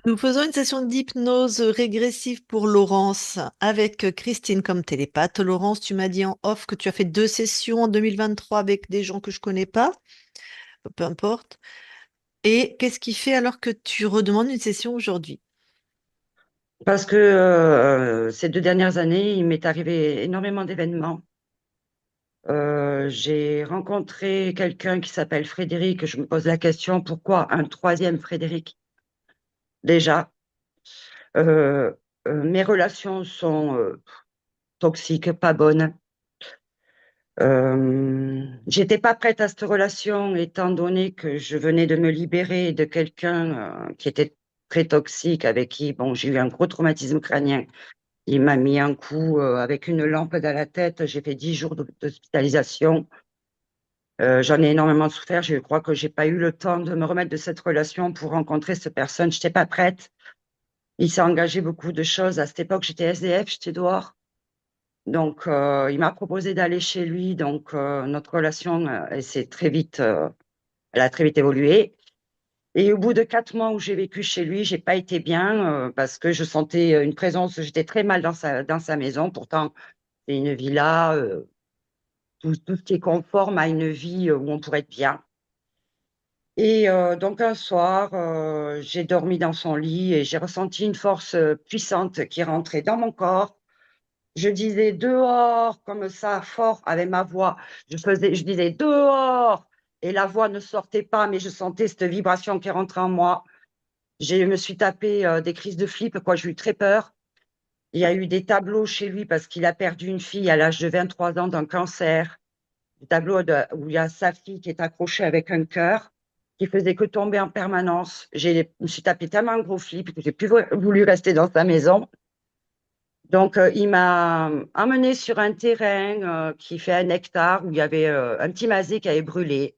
Nous faisons une session d'hypnose régressive pour Laurence avec Christine comme télépathe. Laurence, tu m'as dit en off que tu as fait 2 sessions en 2023 avec des gens que je connais pas, peu importe. Et qu'est-ce qui fait alors que tu redemandes une session aujourd'hui? Parce que ces 2 dernières années, il m'est arrivé énormément d'événements. J'ai rencontré quelqu'un qui s'appelle Frédéric. Je me pose la question, pourquoi un troisième Frédéric? Déjà, Euh, mes relations sont toxiques, pas bonnes. J'étais pas prête à cette relation, étant donné que je venais de me libérer de quelqu'un qui était très toxique, avec qui, bon, j'ai eu un gros traumatisme crânien. Il m'a mis un coup avec une lampe dans la tête. J'ai fait 10 jours d'hospitalisation. J'en ai énormément souffert. Je crois que j'ai pas eu le temps de me remettre de cette relation pour rencontrer cette personne. Je n'étais pas prête. Il s'est engagé beaucoup de choses. À cette époque, j'étais SDF, j'étais dehors. Donc, il m'a proposé d'aller chez lui. Donc, notre relation, elle a très vite évolué. Et au bout de 4 mois où j'ai vécu chez lui, j'ai pas été bien parce que je sentais une présence. J'étais très mal dans sa maison. Pourtant, c'est une villa, tout ce qui est conforme à une vie où on pourrait être bien. Et donc un soir, j'ai dormi dans son lit et j'ai ressenti une force puissante qui rentrait dans mon corps. Je disais dehors comme ça, fort avec ma voix. Je disais dehors et la voix ne sortait pas, mais je sentais cette vibration qui rentrait en moi. Je me suis tapé des crises de flip, quoi. J'ai eu très peur. Il y a eu des tableaux chez lui parce qu'il a perdu une fille à l'âge de 23 ans d'un cancer. Où il y a sa fille qui est accrochée avec un cœur qui faisait que tomber en permanence. Je me suis tapé tellement un gros flip que j'ai plus voulu rester dans sa maison. Donc, il m'a emmené sur un terrain qui fait 1 hectare où il y avait un petit masé qui avait brûlé.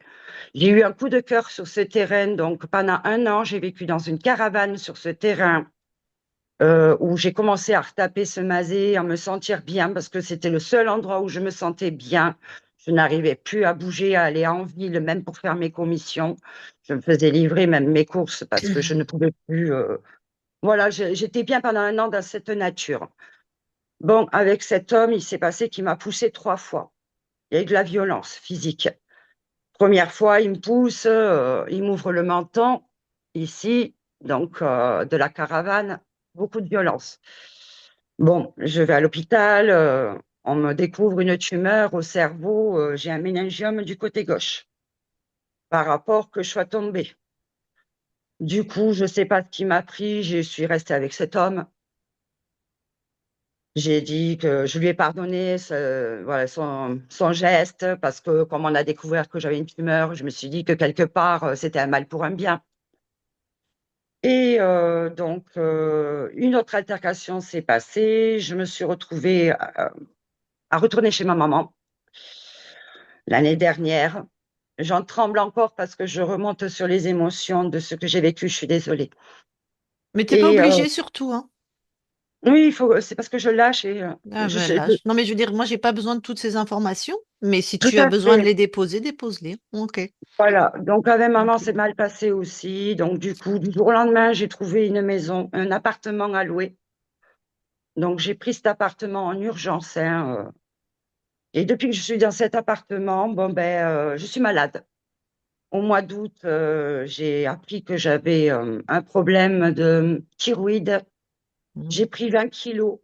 J'ai eu un coup de cœur sur ce terrain. Donc, pendant un an, j'ai vécu dans une caravane sur ce terrain où j'ai commencé à retaper ce masé, à me sentir bien parce que c'était le seul endroit où je me sentais bien. Je n'arrivais plus à bouger, à aller en ville, même pour faire mes commissions. Je me faisais livrer même mes courses parce que je ne pouvais plus. Voilà, j'étais bien pendant un an dans cette nature. Bon, avec cet homme, il s'est passé qu'il m'a poussé 3 fois. Il y a eu de la violence physique. Première fois, il me pousse, il m'ouvre le menton, ici, donc de la caravane, beaucoup de violence. Bon, je vais à l'hôpital, on me découvre une tumeur au cerveau, j'ai un méningiome du côté gauche, par rapport que je sois tombée. Du coup, je ne sais pas ce qui m'a pris, je suis restée avec cet homme. J'ai dit que je lui ai pardonné voilà, son geste, parce que comme on a découvert que j'avais une tumeur, je me suis dit que quelque part, c'était un mal pour un bien. Et donc, une autre altercation s'est passée. Je me suis retrouvée à retourner chez ma maman l'année dernière. J'en tremble encore parce que je remonte sur les émotions de ce que j'ai vécu. Je suis désolée. Mais t'es pas Et obligé surtout, hein. oui, c'est parce que je lâche et Ah ben lâche. Non mais je veux dire, moi j'ai pas besoin de toutes ces informations, mais si tout tu as à besoin de fait. les déposer, dépose-les. Ok. Voilà. Donc, avec maman, Ok. c'est mal passé aussi. Donc, du coup, du jour au lendemain, j'ai trouvé une maison, un appartement à louer. Donc, j'ai pris cet appartement en urgence, hein. Et depuis que je suis dans cet appartement, bon, ben, je suis malade. Au mois d'août, j'ai appris que j'avais un problème de thyroïde. Mhm. J'ai pris 20 kilos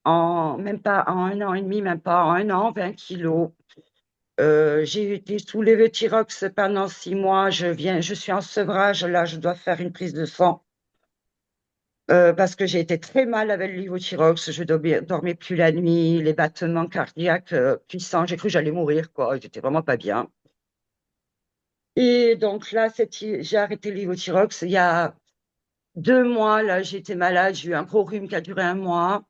même pas en un an et demi, même pas en un an, 20 kilos. J'ai été sous levothyrox pendant 6 mois. Je suis en sevrage. Là, je dois faire une prise de sang parce que j'ai été très mal avec le levothyrox. Je dormais plus la nuit, les battements cardiaques puissants. J'ai cru que j'allais mourir, quoi. J'étais vraiment pas bien. Et donc là, j'ai arrêté le levothyrox. Il y a 2 mois, là, j'étais malade. J'ai eu un gros rhume qui a duré un mois.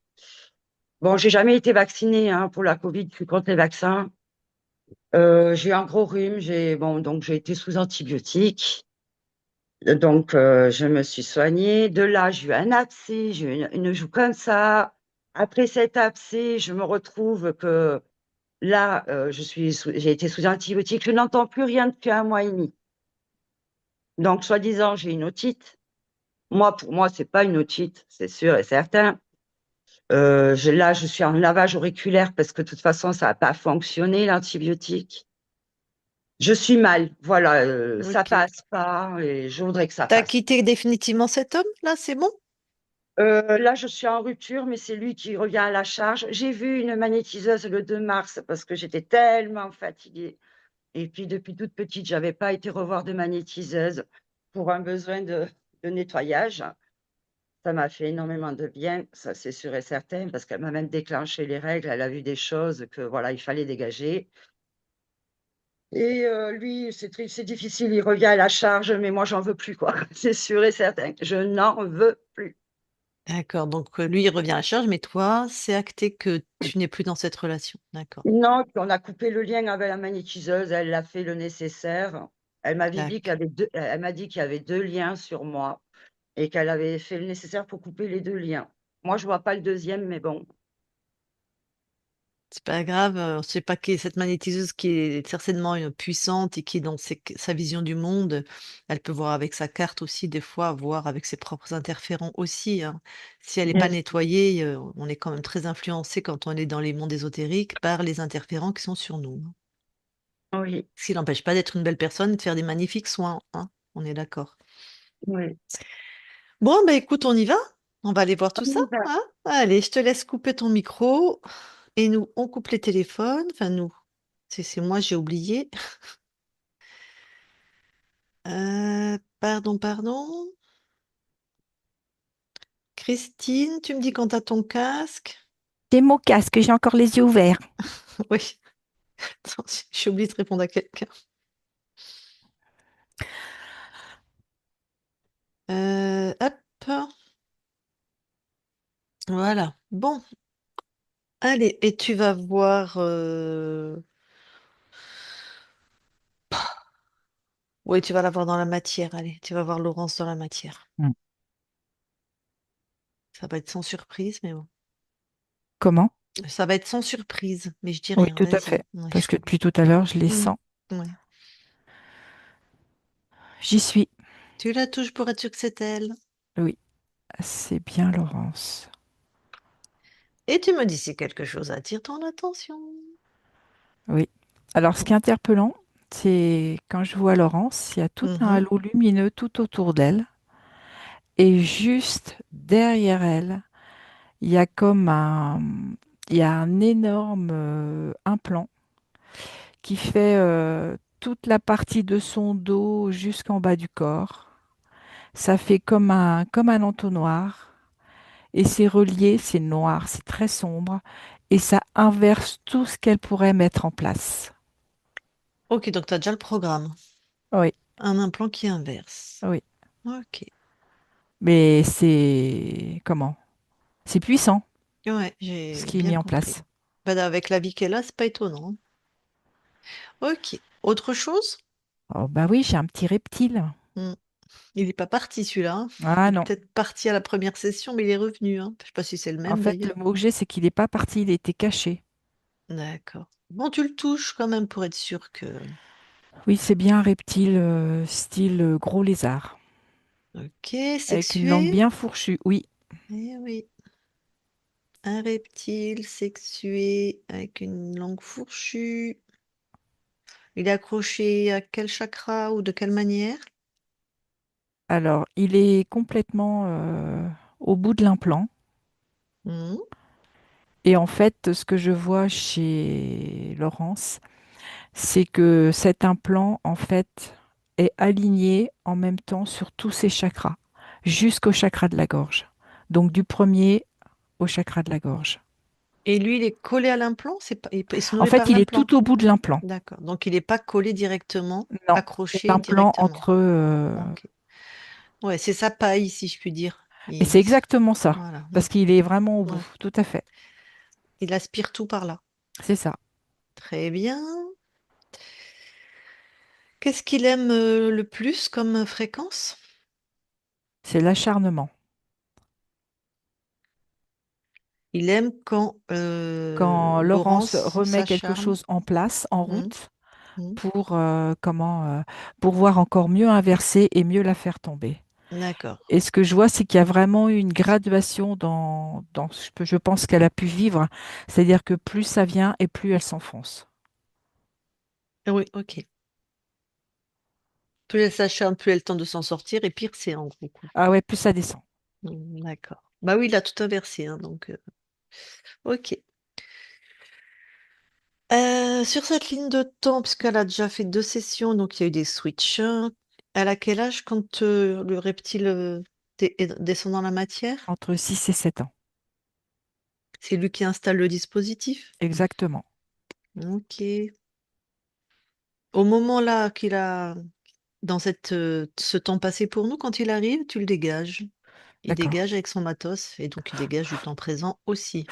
Bon, j'ai jamais été vaccinée hein, pour la Covid. Je suis contre les vaccins. J'ai eu un gros rhume. Donc j'ai été sous antibiotiques. Donc, je me suis soignée. De là, j'ai eu un abcès, j'ai eu une joue comme ça. Après cet abcès, je me retrouve que là, j'ai été sous antibiotiques. Je n'entends plus rien depuis un mois et demi. Donc, soi-disant, j'ai une otite. Moi, pour moi, c'est pas une otite, c'est sûr et certain. Là, je suis en lavage auriculaire parce que de toute façon, ça n'a pas fonctionné, l'antibiotique. Je suis mal, voilà, ça Ok. passe pas et je voudrais que ça T'as passe. quitté définitivement cet homme, là, c'est bon? Là, je suis en rupture, mais c'est lui qui revient à la charge. J'ai vu une magnétiseuse le 2 mars parce que j'étais tellement fatiguée. Et puis, depuis toute petite, j'avais pas été revoir de magnétiseuse pour un besoin de nettoyage. Ça m'a fait énormément de bien, ça c'est sûr et certain, parce qu'elle m'a même déclenché les règles. Elle a vu des choses que voilà, il fallait dégager. Et lui, c'est difficile, il revient à la charge, mais moi, j'en veux plus, quoi. C'est sûr et certain. Je n'en veux plus. D'accord, donc lui, il revient à la charge, mais toi, c'est acté que tu n'es plus dans cette relation. D'accord. Non, puis on a coupé le lien avec la magnétiseuse, elle a fait le nécessaire. Elle m'avait dit qu'il y D'accord. avait elle m'a dit qu'il y avait 2 liens sur moi et qu'elle avait fait le nécessaire pour couper les 2 liens. Moi, je vois pas le deuxième, mais bon. C'est pas grave, on sait pas qui est cette magnétiseuse qui est certainement puissante et qui est dans sa vision du monde. Elle peut voir avec sa carte aussi, des fois, voir avec ses propres interférents aussi, hein. Si elle n'est pas Bien sûr. nettoyée, on est quand même très influencé quand on est dans les mondes ésotériques par les interférents qui sont sur nous, hein. Oui, Ce qui n'empêche pas d'être une belle personne et de faire des magnifiques soins, hein. On est d'accord. oui. Bon, bah écoute, on y va. On va aller voir tout On ça, y va. hein. Allez, je te laisse couper ton micro et nous, on coupe les téléphones. Enfin, nous. C'est moi, j'ai oublié. Pardon, pardon. Christine, tu me dis quand t'as ton casque? J'ai mon casque, j'ai encore les yeux ouverts. Oui. Attends, j'ai oublié de répondre à quelqu'un. Hop. Voilà. Bon. Allez, et tu vas voir. Oui, tu vas la voir dans la matière. Allez, tu vas voir Laurence dans la matière. Hmm. Ça va être sans surprise, mais bon. Comment? Ça va être sans surprise, mais je dis Oui, rien. tout à Vas-y. fait. Ouais. Parce que depuis tout à l'heure, je les Mm. sens. Ouais. J'y suis. Tu la touches pour être sûr que c'est elle. Oui, c'est bien Laurence. Et tu me dis si quelque chose attire ton attention. Oui. Alors, ce qui est interpellant, c'est quand je vois Laurence, il y a tout un Mhm. halo lumineux tout autour d'elle. Et juste derrière elle, il y a comme un, il y a un énorme implant qui fait toute la partie de son dos jusqu'en bas du corps. Ça fait comme un entonnoir. Et c'est relié, c'est noir, c'est très sombre. Et ça inverse tout ce qu'elle pourrait mettre en place. Ok, donc tu as déjà le programme. Oui, Un implant qui inverse. oui. Ok. Mais c'est... Comment? C'est puissant, Ouais, ce j'ai qui est bien mis en compris. place. Bah, avec la vie qu'elle a, c'est pas étonnant. Ok. Autre chose? Oh bah oui, j'ai un petit reptile. Hmm. Il n'est pas parti celui-là, hein. Ah Il est non. peut-être parti à la première session, mais il est revenu, hein. Je sais pas si c'est le En même fait, le d'ailleurs. mot que j'ai, c'est qu'il n'est pas parti, il était caché. D'accord. Bon, tu le touches quand même pour être sûr que. Oui, c'est bien un reptile style gros lézard, Ok, avec une langue sexué. bien fourchue. Oui. Eh oui. Un reptile sexué avec une langue fourchue. Il est accroché à quel chakra ou de quelle manière? Alors, il est complètement au bout de l'implant. Hmm. Et en fait, ce que je vois chez Laurence, c'est que cet implant, en fait, est aligné en même temps sur tous ses chakras, jusqu'au chakra de la gorge. Donc du premier au chakra de la gorge. Et lui, il est collé à l'implant? C'est pas... il se En nourrit fait, par il est l'implant. tout au bout de l'implant. D'accord. Donc, il n'est pas collé directement, Non, c'est accroché l'implant directement. entre... Ok. Ouais, c'est sa paille, si je puis dire. Et c'est exactement ça, Voilà. parce qu'il est vraiment au bout, Ouais. tout à fait. Il aspire tout par là. C'est ça. Très bien. Qu'est-ce qu'il aime le plus comme fréquence? C'est l'acharnement. Il aime quand Quand Laurence Laurence remet quelque s'acharne. chose en place, en Hmm, route, hmm. pour, pouvoir encore mieux inverser et mieux la faire tomber. D'accord. Et ce que je vois, c'est qu'il y a vraiment eu une graduation dans ce que je pense qu'elle a pu vivre. C'est-à-dire que plus ça vient et plus elle s'enfonce. Ah oui, ok. Plus elle s'acharne, plus elle a le temps de s'en sortir, et pire c'est en gros, quoi. Ah ouais, plus ça descend. D'accord. Bah oui, il a tout inversé, hein, donc ok. Sur cette ligne de temps, puisqu'elle a déjà fait 2 sessions, donc il y a eu des switches, hein. Elle a quel âge quand le reptile descend dans la matière? Entre 6 et 7 ans. C'est lui qui installe le dispositif? Exactement. Ok. Au moment là qu'il a, dans ce temps passé pour nous, quand il arrive, tu le dégages. Il D'accord. dégage avec son matos, et donc il dégage du temps présent aussi.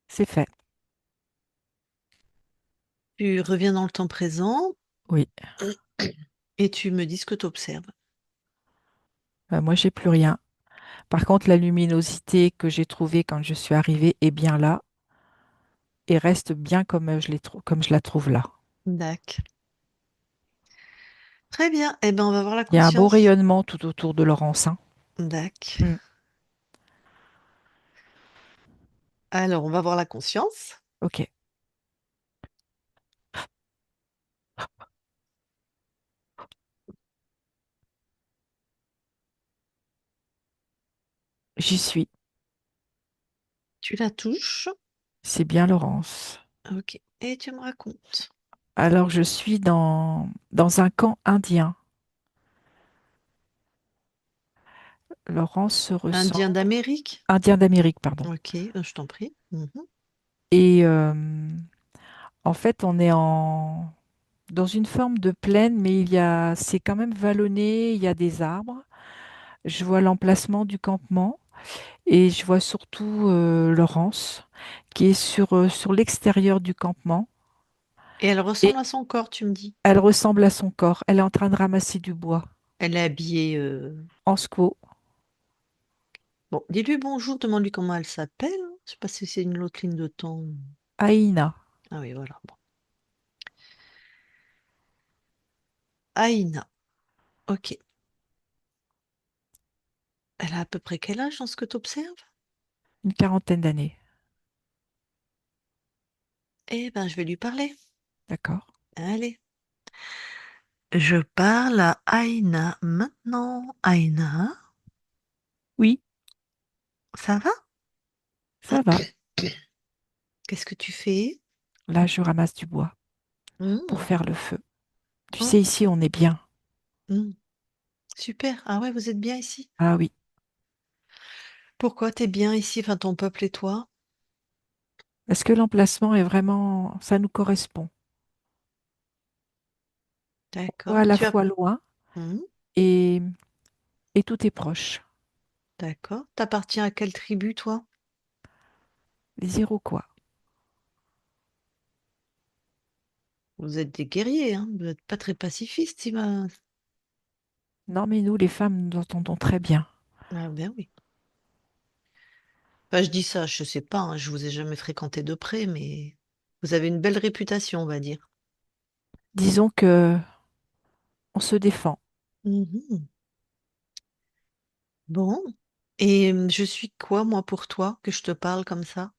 C'est fait. Tu reviens dans le temps présent Oui. et tu me dis ce que tu observes. Moi, j'ai plus rien. Par contre, la luminosité que j'ai trouvée quand je suis arrivée est bien là et reste bien comme comme je la trouve là. D'accord. Très bien. Eh ben, on va voir la Il y a un beau conscience. rayonnement tout autour de Laurence, hein. D'accord. Mm. Alors, on va voir la conscience. Ok. J'y suis. Tu la touches. C'est bien Laurence. Ok. Et tu me racontes. Alors, je suis dans un camp indien. Laurence se ressent. Indien d'Amérique. Indien d'Amérique, pardon. Ok, je t'en prie. Mhm. Et en fait, on est dans une forme de plaine, mais c'est quand même vallonné, il y a des arbres. Je vois l'emplacement du campement et je vois surtout Laurence qui est sur l'extérieur du campement Et elle et ressemble à son corps, tu me dis. elle ressemble à son corps. Elle est en train de ramasser du bois Elle est habillée. en squat. Bon, dis-lui bonjour, demande-lui comment elle s'appelle. Je sais pas si c'est une autre ligne de temps. Aïna, Ah oui, voilà. Bon. Aïna. Ok. Elle a à peu près quel âge dans ce que tu observes? une quarantaine d'années. Eh ben, je vais lui parler. D'accord? Allez. Je parle à Aïna maintenant. Aïna, Oui, ça va? ça va. Qu'est-ce que tu fais? Là, je ramasse du bois pour Hmm. faire le feu. Tu sais, Ok. ici, on est bien. Hmm. Super. Ah ouais, vous êtes bien ici. Ah oui, Pourquoi t'es bien ici, enfin ton peuple et toi? parce que l'emplacement est vraiment, ça nous correspond. On voit D'accord. à la Tu as... fois loin Hmm. et, et tout est proche. D'accord. T'appartiens à quelle tribu, toi? Les Iroquois. Vous êtes des guerriers, hein? Vous n'êtes pas très pacifistes, Non, mais nous, les femmes, nous entendons très bien. Ah ben oui. Enfin, je dis ça, je sais pas, hein, je vous ai jamais fréquenté de près, mais vous avez une belle réputation, on va dire. Disons que on se défend. Mhm. Bon. Et je suis quoi, moi, pour toi, que je te parle comme ça?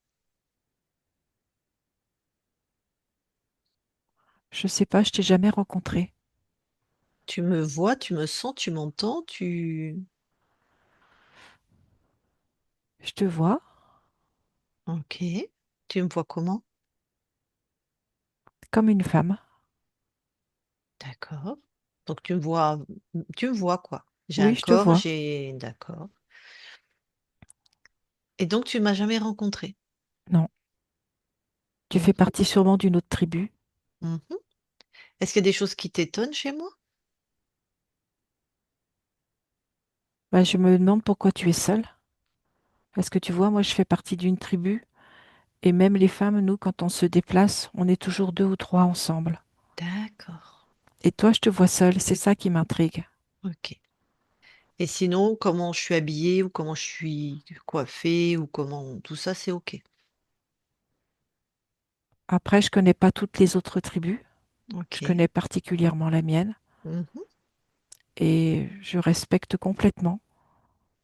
Je sais pas, je t'ai jamais rencontré. Tu me vois, tu me sens, tu m'entends, Je te vois Ok. Tu me vois comment? comme une femme. D'accord. Donc tu me vois quoi? J'ai un Oui, je te corps, vois. j'ai... D'accord. Et donc tu m'as jamais rencontré. Non, tu fais Mhm, partie sûrement d'une autre tribu. mhm. Est-ce qu'il y a des choses qui t'étonnent chez moi? Bah, je me demande pourquoi tu es seule. Parce que tu vois, moi, je fais partie d'une tribu. Et même les femmes, nous, quand on se déplace, on est toujours deux ou trois ensemble. D'accord. Et toi, je te vois seule. C'est ça qui m'intrigue. Ok. Et sinon, comment je suis habillée ou comment je suis coiffée ou comment tout ça, c'est ok. Après, je connais pas toutes les autres tribus. Je Ok. connais particulièrement la mienne Mhm. et je respecte complètement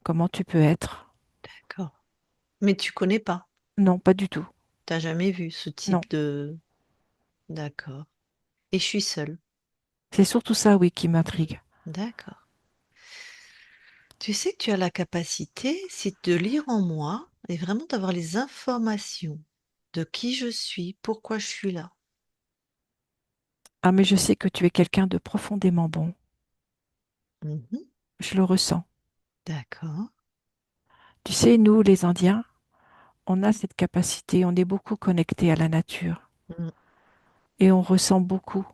comment tu peux être. D'accord. Mais tu connais pas. Non, pas du tout. T'as jamais vu ce Non. type de... D'accord. Et je suis seule. C'est surtout ça, oui, qui m'intrigue. D'accord. Tu sais que tu as la capacité, c'est de lire en moi et vraiment d'avoir les informations de qui je suis, pourquoi je suis là. Ah, mais je sais que tu es quelqu'un de profondément bon. Mhm. Je le ressens. D'accord. Tu sais, nous, les Indiens, on a cette capacité, on est beaucoup connectés à la nature Mm, et on ressent beaucoup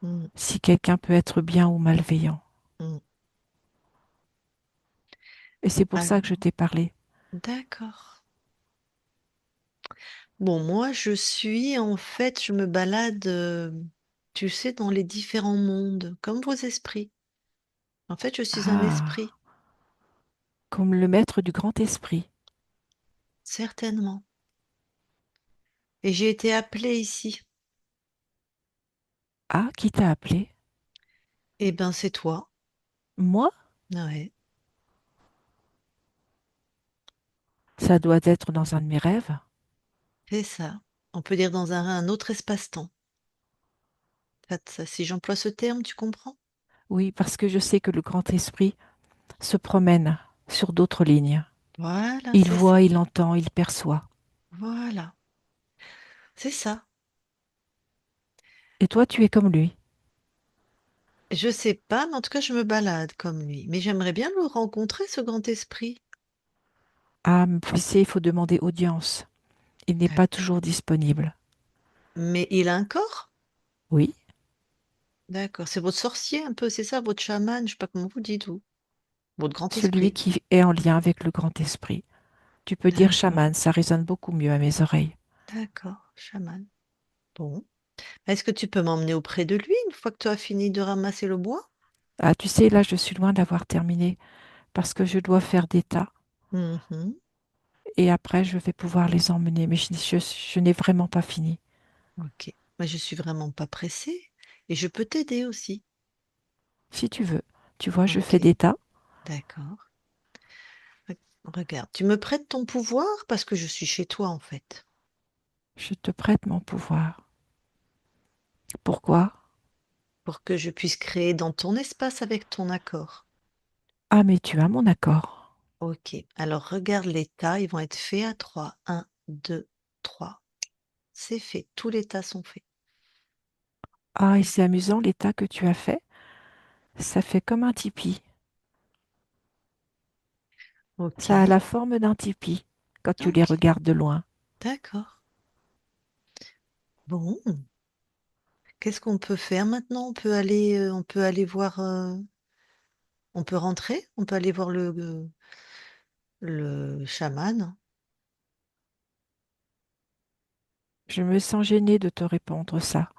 mm, si quelqu'un peut être bien ou malveillant. mm. Et c'est pour ça que je Alors, t'ai parlé. d'accord. Bon, moi, je suis, en fait, je me balade, tu sais, dans les différents mondes, comme vos esprits. En fait, je suis un esprit, Ah, comme le maître du grand esprit. certainement. Et j'ai été appelée ici. Ah, qui t'a appelé? Eh ben, c'est toi. Moi? Ouais, Ça doit être dans un de mes rêves. c'est ça. On peut dire dans un autre espace-temps. Si j'emploie ce terme, tu comprends? Oui, parce que je sais que le grand esprit se promène sur d'autres lignes. Voilà, Il c'est ça. voit, il entend, il perçoit. Voilà, c'est ça. Et toi, tu es comme lui. Je sais pas, mais en tout cas, je me balade comme lui. Mais j'aimerais bien le rencontrer, ce grand esprit. Ah, mais tu sais, il faut demander audience. Il n'est pas D'ac- toujours disponible. Mais il a un corps? Oui, D'accord. C'est votre sorcier un peu, c'est ça, votre chaman, je sais pas comment vous dites, vous. Votre grand celui esprit. qui est en lien avec le grand esprit. Tu peux dire D'accord, chaman, ça résonne beaucoup mieux à mes oreilles. d'accord, chaman. Bon. Est-ce que tu peux m'emmener auprès de lui une fois que tu as fini de ramasser le bois? Ah, tu sais, là, je suis loin d'avoir terminé parce que je dois faire des tas Mhm. et après, je vais pouvoir les emmener. Mais je n'ai vraiment pas fini. Ok. Moi, je suis vraiment pas pressée et je peux t'aider aussi. Si tu veux. Tu vois, je fais Ok, des tas. d'accord. Regarde, tu me prêtes ton pouvoir parce que je suis chez toi en fait. Je te prête mon pouvoir. Pourquoi? Pour que je puisse créer dans ton espace avec ton accord. Ah, mais tu as mon accord. Ok, alors regarde les tas, ils vont être faits à 3. Un, 2, 3. C'est fait, tous les tas sont faits. Ah, et c'est amusant, les tas que tu as fait. Ça fait comme un tipi. Ok, Ça a la forme d'un tipi quand tu les ok, regardes de loin. d'accord. Bon, qu'est-ce qu'on peut faire maintenant? On peut aller voir, on peut rentrer, on peut aller voir le chaman. Je me sens gênée de te répondre ça.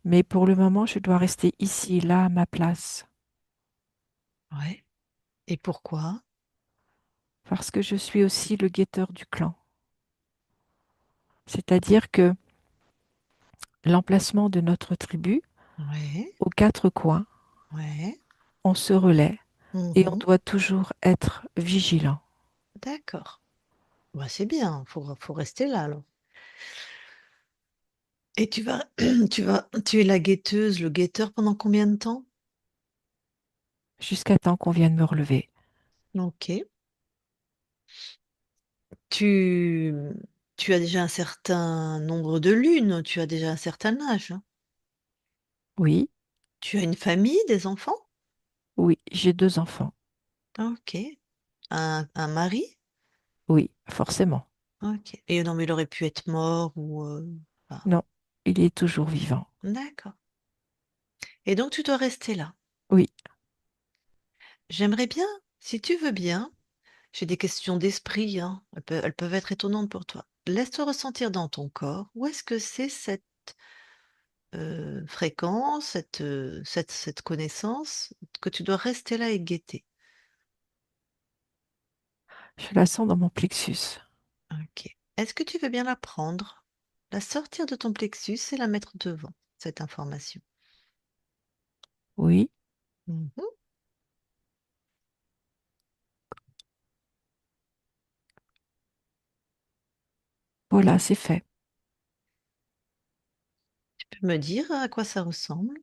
Mais pour le moment, je dois rester ici, là, à ma place. Ouais. Et pourquoi? Parce que je suis aussi le guetteur du clan. C'est-à-dire que l'emplacement de notre tribu, Ouais, aux quatre coins, ouais. on se relaie et on Mhm. doit toujours être vigilant. D'accord. Bah, c'est bien, faut rester là alors. Et tu es la guetteuse, le guetteur pendant combien de temps? Jusqu'à temps qu'on vienne me relever. Ok. Tu, tu as déjà un certain nombre de lunes, tu as déjà un certain âge, hein. Oui, Tu as une famille, des enfants? oui, j'ai deux enfants. Ok. Un mari? Oui, forcément. Ok. Et non, mais il aurait pu être mort ou... enfin, Non, il est toujours vivant. d'accord. Et donc tu dois rester là. Oui, J'aimerais bien, si tu veux bien, j'ai des questions d'esprit, hein. Elles peuvent être étonnantes pour toi. Laisse-toi ressentir dans ton corps. Où est-ce que c'est cette fréquence, cette connaissance que tu dois rester là et guetter? je la sens dans mon plexus. Ok. Est-ce que tu veux bien la prendre? la sortir de ton plexus et la mettre devant, cette information. Oui, Mhm. voilà, c'est fait. Tu peux me dire à quoi ça ressemble?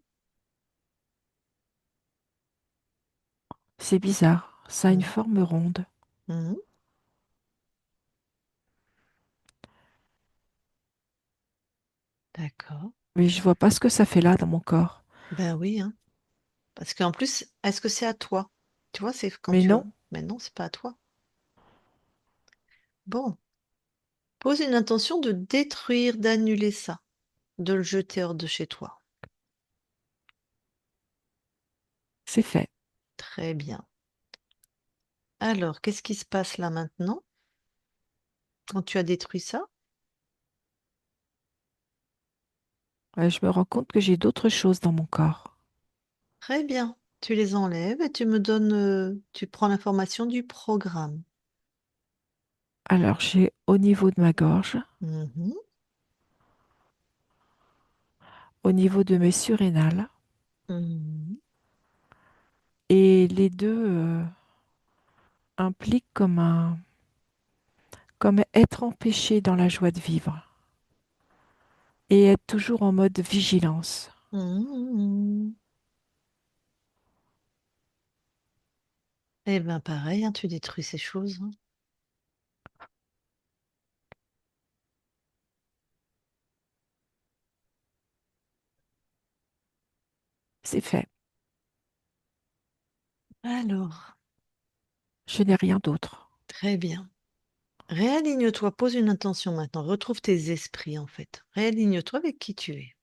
C'est bizarre. Ça a une Mhm. forme ronde. Mhm. D'accord. Mais je vois pas ce que ça fait là dans mon corps. Ben oui, hein. Parce qu'en plus, est-ce que c'est à toi? Tu vois, c'est quand Mais tu... non. Mais non, c'est pas à toi. Bon, pose une intention de détruire, d'annuler ça, de le jeter hors de chez toi. C'est fait. Très bien. Alors, qu'est-ce qui se passe là maintenant quand tu as détruit ça? Je me rends compte que j'ai d'autres choses dans mon corps. Très bien. Tu les enlèves et tu me donnes, tu prends l'information du programme. Alors, j'ai au niveau de ma gorge, Mhm. au niveau de mes surrénales, Mhm. et les deux impliquent comme être empêché dans la joie de vivre et être toujours en mode vigilance. Mhm. Eh bien, pareil, hein, tu détruis ces choses, hein. C'est fait. Alors, Je n'ai rien d'autre. très bien. Réaligne-toi, pose une intention maintenant. Retrouve tes esprits, en fait. Réaligne-toi avec qui tu es.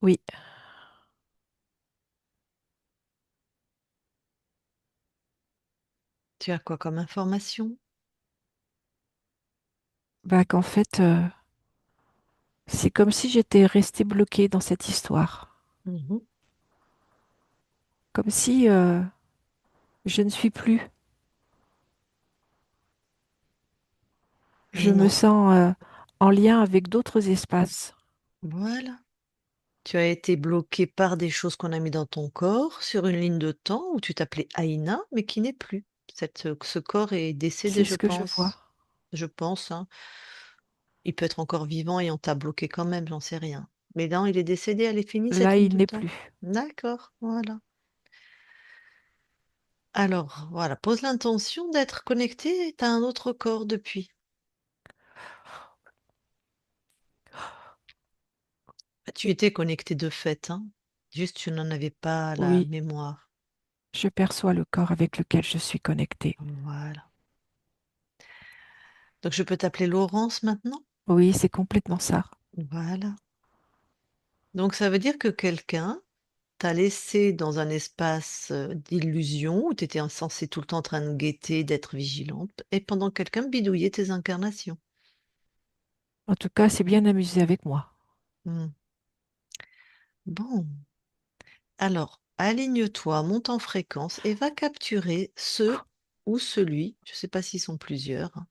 Oui, Tu as quoi comme information? bah qu'en fait, c'est comme si j'étais restée bloquée dans cette histoire. Mhm. Comme si je ne suis plus. Je Mais me non. sens en lien avec d'autres espaces. Voilà. Tu as été bloqué par des choses qu'on a mis dans ton corps sur une ligne de temps où tu t'appelais Aïna, mais qui n'est plus. Ce corps est décédé, C'est je ce que je vois. pense. Je pense, hein. Il peut être encore vivant et on t'a bloqué quand même, j'en sais rien. Mais non, il est décédé, elle est finie cette Là, ligne il de n'est temps. plus. D'accord, voilà. Alors, voilà, pose l'intention d'être connecté à un autre corps depuis. Bah, tu étais connecté de fait, hein. Juste, tu n'en avais pas la Oui, mémoire. je perçois le corps avec lequel je suis connectée. Voilà. Donc, je peux t'appeler Laurence maintenant? Oui, c'est complètement ça. Voilà. Donc, ça veut dire que quelqu'un t'a laissé dans un espace d'illusion où tu étais censé tout le temps en train de guetter, d'être vigilante, et pendant que quelqu'un bidouillait tes incarnations. En tout cas, c'est bien amusé avec moi. Hmm. Bon. Alors, aligne-toi, monte en fréquence et va capturer ce ou celui, je ne sais pas s'ils sont plusieurs, hein,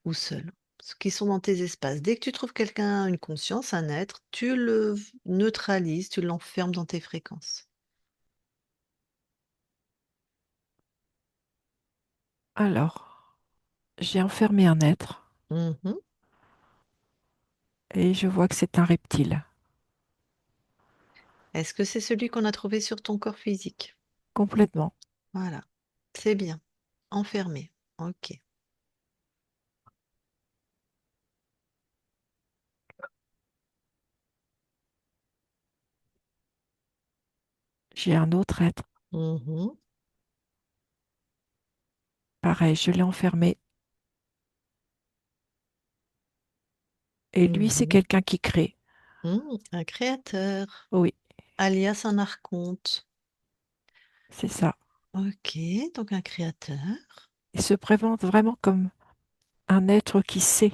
ou seuls, ceux qui sont dans tes espaces. Dès que tu trouves quelqu'un, une conscience, un être, tu le neutralises, tu l'enfermes dans tes fréquences. Alors, j'ai enfermé un être Mhm. et je vois que c'est un reptile. Est-ce que c'est celui qu'on a trouvé sur ton corps physique? Complètement. Voilà, c'est bien. Enfermé. Ok. J'ai un autre être. Mhm. Pareil, je l'ai enfermé. Et lui, c'est Mhm. quelqu'un qui crée. Un créateur, Oui, alias un archonte. c'est ça. Ok, donc un créateur. Il se présente vraiment comme un être qui sait.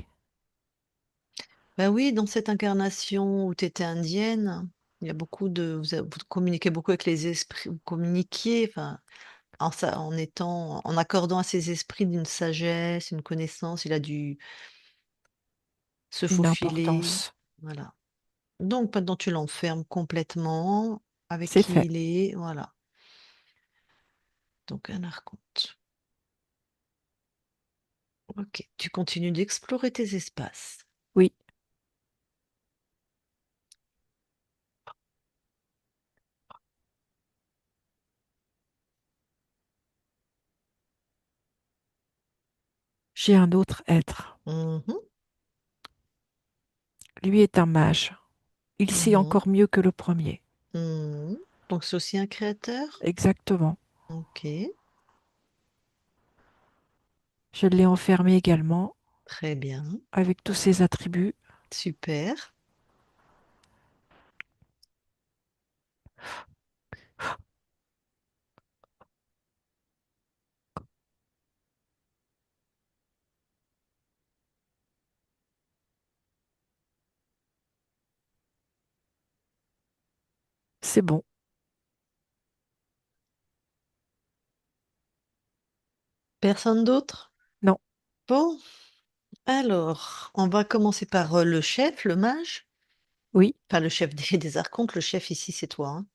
Ben oui, dans cette incarnation où tu étais indienne, il y a beaucoup de... vous communiquez beaucoup avec les esprits, vous communiquiez, enfin, en accordant à ses esprits d'une sagesse, une connaissance, il a dû se Une faufiler. importance. Voilà. Donc maintenant tu l'enfermes complètement avec C'est qui fait. il est. Voilà. Donc un archonte. Ok. Tu continues d'explorer tes espaces. Oui, j'ai un autre être. Mhm, Lui est un mage. Il sait mhm, encore mieux que le premier. mhm. Donc c'est aussi un créateur? Exactement. Ok. Je l'ai enfermé également Très bien. avec tous ses attributs. Super. C'est bon. Personne d'autre? Non, Bon, alors, on va commencer par le chef, le mage. oui, Enfin, le chef des archontes. Le chef ici, c'est toi, hein.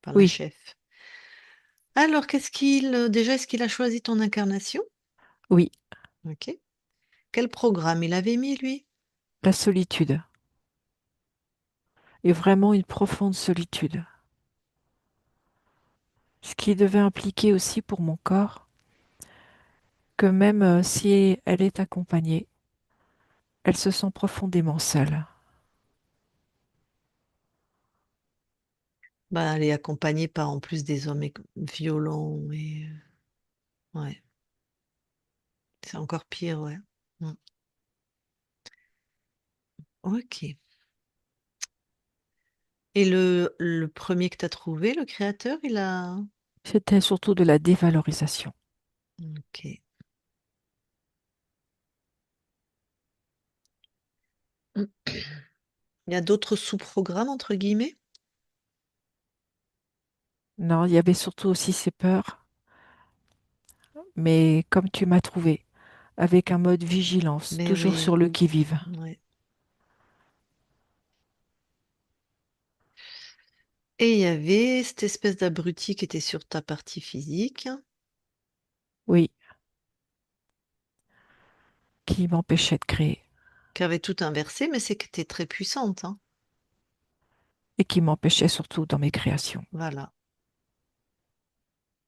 Enfin, la oui, chef. Alors, déjà, est-ce qu'il a choisi ton incarnation? oui. Ok. Quel programme il avait mis, lui? La solitude. Et vraiment une profonde solitude. Ce qui devait impliquer aussi pour mon corps que même si elle est accompagnée, elle se sent profondément seule. Bah, elle est accompagnée par en plus des hommes violents et ouais, c'est encore pire, ouais. Mm. Ok. Et le premier que tu as trouvé, le créateur, il a. C'était surtout de la dévalorisation. Ok. Il y a d'autres sous-programmes, entre guillemets? Non, il y avait surtout aussi ces peurs, mais comme tu m'as trouvé, avec un mode vigilance, Mais toujours oui, sur le qui-vive. ouais. Et il y avait cette espèce d'abruti qui était sur ta partie physique, Oui, qui m'empêchait de créer qui avait tout inversé, mais c'est que tu es très puissante, hein. et qui m'empêchait surtout dans mes créations. Voilà.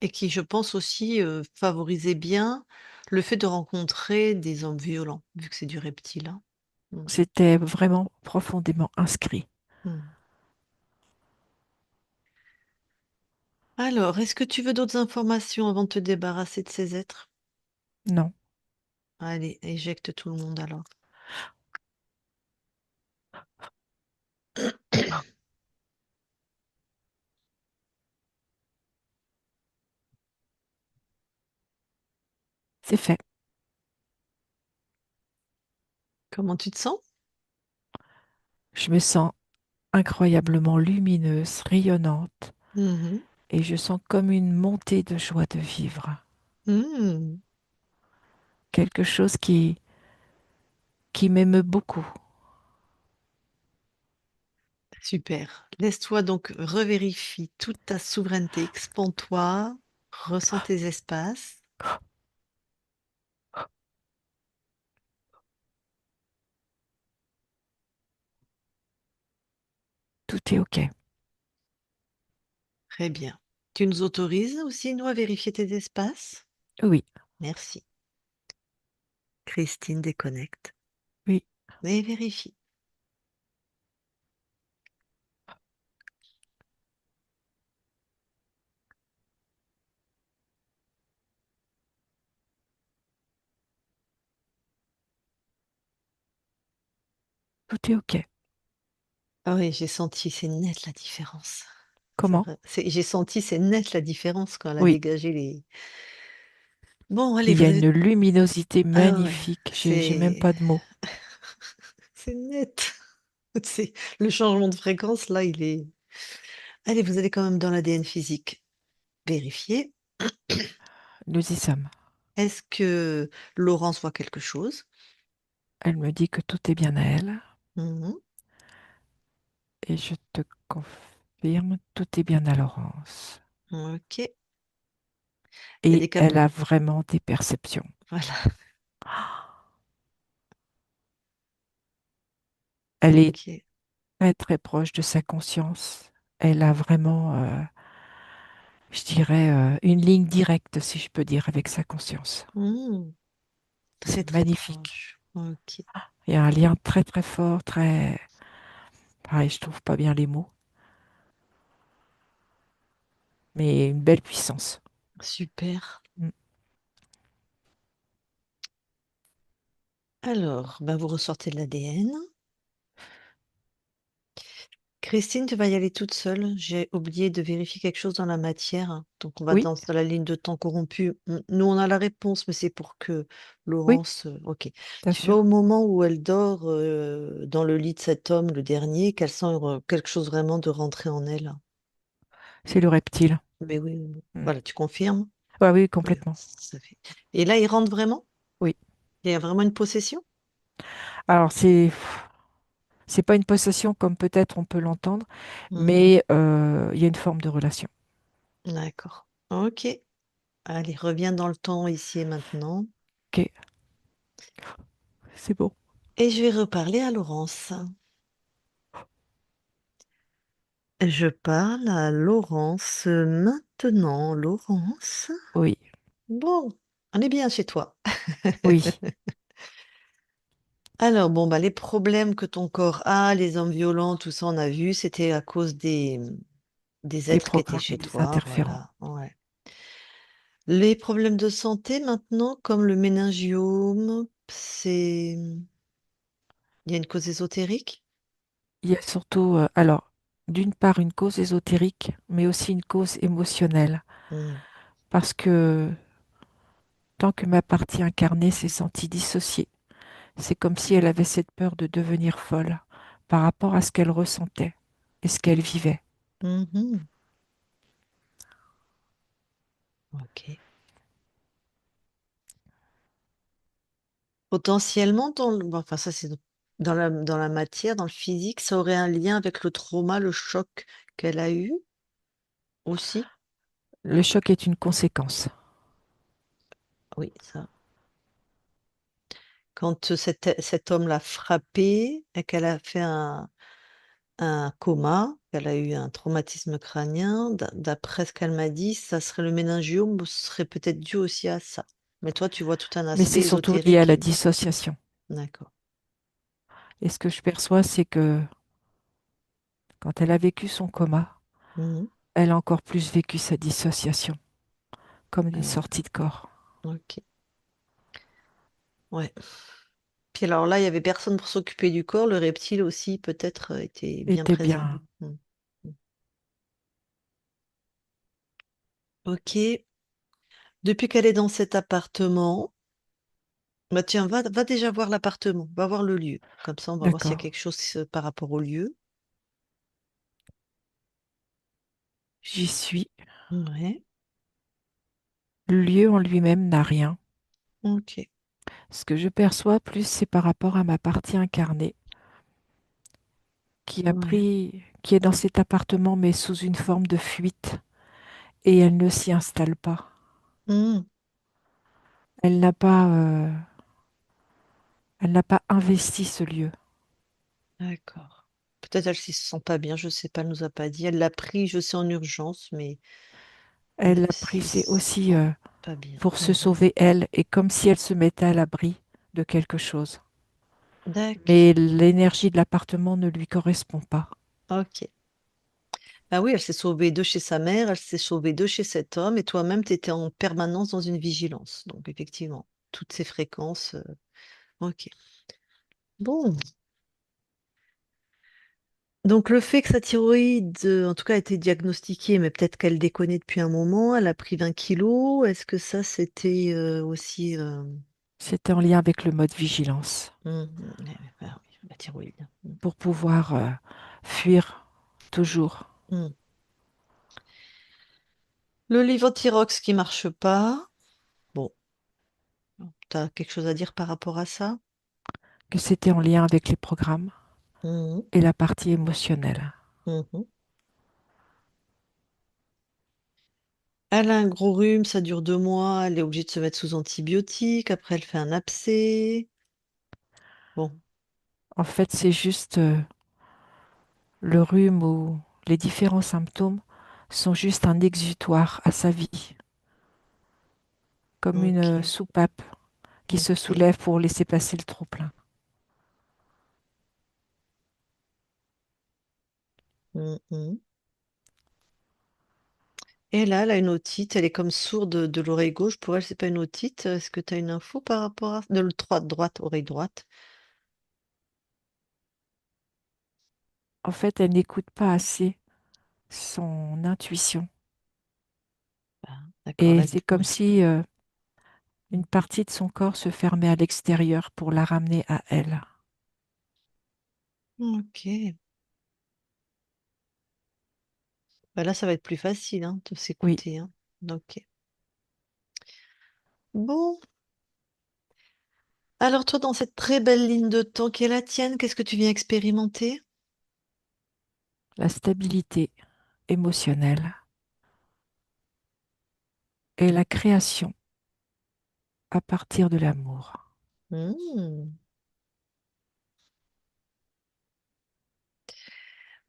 Et qui, je pense aussi, favorisait bien le fait de rencontrer des hommes violents, vu que c'est du reptile, hein. Mm. C'était vraiment profondément inscrit. Mm. Alors, est-ce que tu veux d'autres informations avant de te débarrasser de ces êtres? Non, Allez, éjecte tout le monde alors. c'est fait. Comment tu te sens? Je me sens incroyablement lumineuse, rayonnante, Mhm. et je sens comme une montée de joie de vivre. Mm. Quelque chose qui m'émeut beaucoup. Super. Laisse-toi donc revérifie toute ta souveraineté. Expand-toi, ressens tes espaces. Tout est OK. Très bien. Tu nous autorises aussi, nous, à vérifier tes espaces? Oui, Merci. Christine déconnecte. oui, Mais vérifie. tout est OK. Ah oui, j'ai senti, c'est net la différence. C'est Comment? vrai. J'ai senti, c'est net la différence quand elle a Oui, dégagé les. Bon, allez, il y vous a avez. une luminosité Ah ouais, magnifique. J'ai même c'est. pas de mots. C'est net. C'est le changement de fréquence, là, il est. Allez, vous allez quand même dans l'ADN physique. Vérifier. Nous y sommes. Est-ce que Laurence voit quelque chose? Elle me dit que tout est bien à elle Mhm. et je te confirme, tout est bien à Laurence. Ok. Il y a Et des cap... elle a vraiment des perceptions. Voilà. Elle est Ok. très très proche de sa conscience. Elle a vraiment, je dirais, une ligne directe, si je peux dire, avec sa conscience. Hmm. Très C'est très magnifique. proche. Ok. Il y a un lien très très fort, très... Pareil, je trouve pas bien les mots, mais une belle puissance. Super. Mm. Alors, ben vous ressortez de l'ADN. Christine, tu vas y aller toute seule. J'ai oublié de vérifier quelque chose dans la matière. Donc, on va Oui, dans la ligne de temps corrompu. Nous, on a la réponse, mais c'est pour que oui, Laurence. Ok. bien Tu vois, au sûr. moment où elle dort dans le lit de cet homme, le dernier, qu'elle sent quelque chose vraiment de rentrer en elle. C'est le reptile. Mais oui, oui, oui. Mm. Voilà, tu confirmes? Ouais, oui, Oui, complètement. ça fait. Et là, il rentre vraiment? Oui. Il y a vraiment une possession? Alors, c'est pas une possession comme peut-être on peut l'entendre, Mhm. mais il y a une forme de relation. D'accord. Ok. Allez, reviens dans le temps ici et maintenant. Ok, c'est bon. Et je vais reparler à Laurence. Je parle à Laurence maintenant. Laurence? Oui, Bon, on est bien chez toi. oui. Alors, bon, bah, les problèmes que ton corps a, les hommes violents, tout ça, on a vu, c'était à cause des Des êtres qui étaient programmes et chez des toi. interférents. Voilà. Ouais. Les problèmes de santé maintenant, comme le méningiome, il y a une cause ésotérique? Il y a surtout, alors, d'une part, une cause ésotérique, mais aussi une cause émotionnelle. Hmm. Parce que tant que ma partie incarnée s'est sentie dissociée, c'est comme si elle avait cette peur de devenir folle par rapport à ce qu'elle ressentait et ce qu'elle vivait. Mhm. Ok. Potentiellement, bon, enfin, ça c'est dans la matière, dans le physique, ça aurait un lien avec le trauma, le choc qu'elle a eu aussi. Le choc est une conséquence. Oui, ça. Quand cet homme l'a frappée et qu'elle a fait un coma, qu'elle a eu un traumatisme crânien, d'après ce qu'elle m'a dit, ça serait le méningiome, ce serait peut-être dû aussi à ça. Mais toi, tu vois tout un Mais aspect c'est surtout lié à ésotérique. la dissociation. D'accord. Et ce que je perçois, c'est que quand elle a vécu son coma, Mhm. elle a encore plus vécu sa dissociation, comme une Euh, sortie de corps. ok. Ouais. Puis alors là, il y avait personne pour s'occuper du corps. Le reptile aussi, peut-être, était bien Était présent. bien. Mm. Mm. Ok. Depuis qu'elle est dans cet appartement, bah tiens, va déjà voir l'appartement, va voir le lieu. Comme ça, on va voir s'il y a D'accord. quelque chose par rapport au lieu. J'y suis. Ouais. Le lieu en lui-même n'a rien. Ok. Ce que je perçois plus, c'est par rapport à ma partie incarnée Ouais. qui est dans cet appartement, mais sous une forme de fuite, et elle ne s'y installe pas. Mm. Elle elle n'a pas investi ce lieu. D'accord. Peut-être elle s'y sent pas bien, je sais pas, elle nous a pas dit. Elle l'a pris, je sais, en urgence, mais elle Elle ne l'a pris, s'y c'est sent aussi pas bien. pour se Mhm. sauver elle, et comme si elle se mettait à l'abri de quelque chose. D'accord. Mais l'énergie de l'appartement ne lui correspond pas. Ok. Ah oui, elle s'est sauvée de chez sa mère, elle s'est sauvée de chez cet homme, et toi-même, tu étais en permanence dans une vigilance. Donc, effectivement, toutes ces fréquences. Ok. Bon. Donc, le fait que sa thyroïde, en tout cas, a été diagnostiquée, mais peut-être qu'elle déconnait depuis un moment, elle a pris 20 kilos. Est-ce que ça, c'était aussi. C'était en lien avec le mode vigilance Ah oui, la thyroïde. pour pouvoir fuir toujours. Mm. Le Levothyrox qui marche pas. Bon, t'as quelque chose à dire par rapport à ça? que c'était en lien avec les programmes Mhm, et la partie émotionnelle. mhm. Elle a un gros rhume, ça dure 2 mois. Elle est obligée de se mettre sous antibiotiques. Après, elle fait un abcès. Bon, En fait, c'est juste le rhume ou les différents symptômes sont juste un exutoire à sa vie, comme une ok, soupape qui se ok. soulève pour laisser passer le trop-plein. Mhm. Et là, elle a une otite. Elle est comme sourde de l'oreille gauche. Pour elle, c'est pas une otite. Est-ce que tu as une info par rapport à... De droite, oreille droite. En fait, elle n'écoute pas assez son intuition. Ah, d'accord. Et c'est comme si une partie de son corps se fermait à l'extérieur pour la ramener à elle. Ok. Bah là, ça va être plus facile hein, de Oui, s'écouter. Hein. Ok. Bon. Alors toi, dans cette très belle ligne de temps qui est la tienne, qu'est-ce que tu viens expérimenter? la stabilité émotionnelle et la création à partir de l'amour, Hmm.